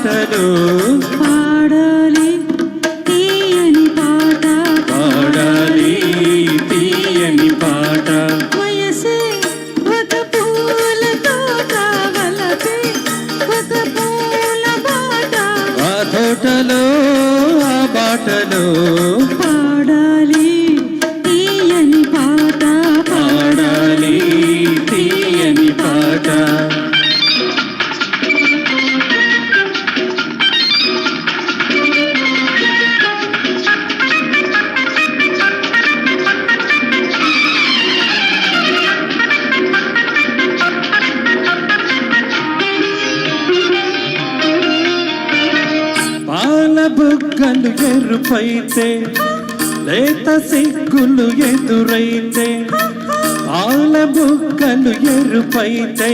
బాటలు పాడాలి తీయని పాట పాడాలి తీయని పాట వయసే ఒక పూల తోట వలపే ఒక పూల బాట ఆ తోటలో ఆ బాటలో పాడాలి తీయని పాట పాడాలి తీయని పాట పాల బుగ్గలు ఎరుపైతే లేత సిగ్గులు ఎదురైతే పాల బుగ్గలు ఎరుపైతే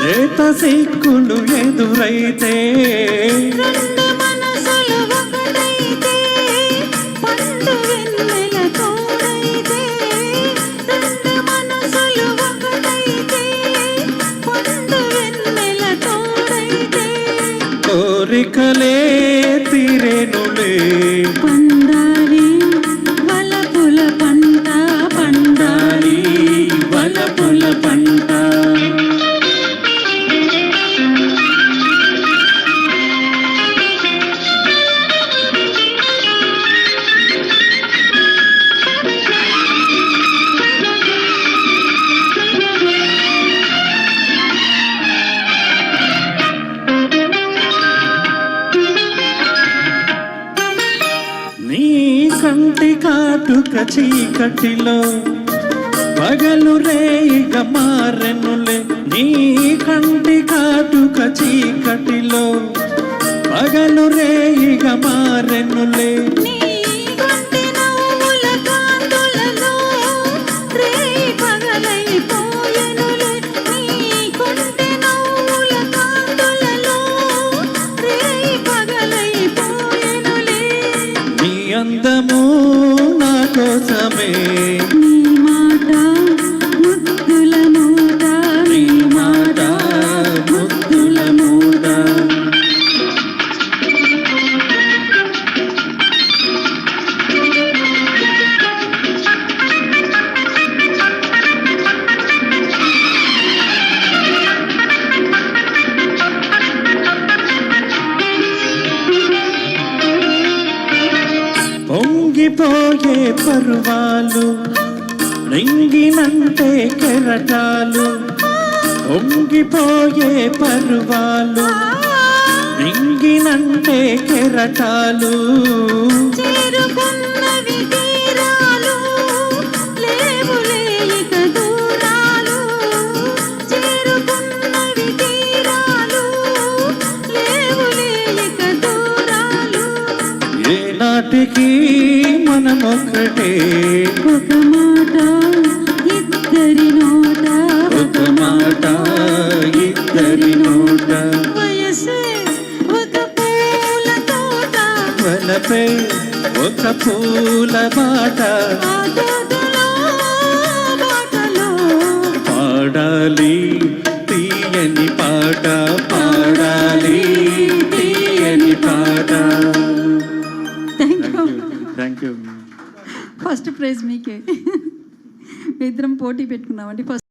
లేత సిగ్గులు ఎదురైతే రెండు మనసులు ఒకటైతే పండు వెన్నెల తోడైతే రెండు మనసులు ఒకటైతే పండు వెన్నెల తోడైతే కోరికలే తీరేనులే పండాలి వలపుల పంట పండాలి వలపుల పంట నీ కంటి కాటుక చీకటిలో పగలు రేయిగ మారెనులే నీ కంటి కాటుక చీకటిలో పగలు రేయిగ మారెనులే నీ గుండె నవ్వుల కాంతులలో రేయి పగలైపోయెనులే నీ గుండె నవ్వుల కాంతులలో రేయి పగలైపోయెనులే నీ అందము నా కోసమే నీ మాట ముద్దుల మూట నీ మాట ముద్దుల మూట పొంగిపోయే పర్వాలు రింగినంటే కెరటాలు పొంగిపోయే పర్వాలు రింగినంటే కెరటాలు చేరుకున్నవి తీరాలు లేవులే ఇక దూరాలు చేరుకున్నవి తీరాలు లేవులే ఇక దూరాలు ఏనాటికి మనమొక్కటే ఒక మాట ఇద్దరి నోట ఒక మాట ఇద్దరి నోట వయసే ఒక పూల తోట వలపై ఒక పూల బాట ఆ తోటలో బాటలో పాడాలి తీయని పాట పాడాలి తీయని పాట థ్యాంక్ యూ ఫస్ట్ ప్రైజ్ మీకే ఇద్దరం పోటీ పెట్టుకున్నామండి ఫస్ట్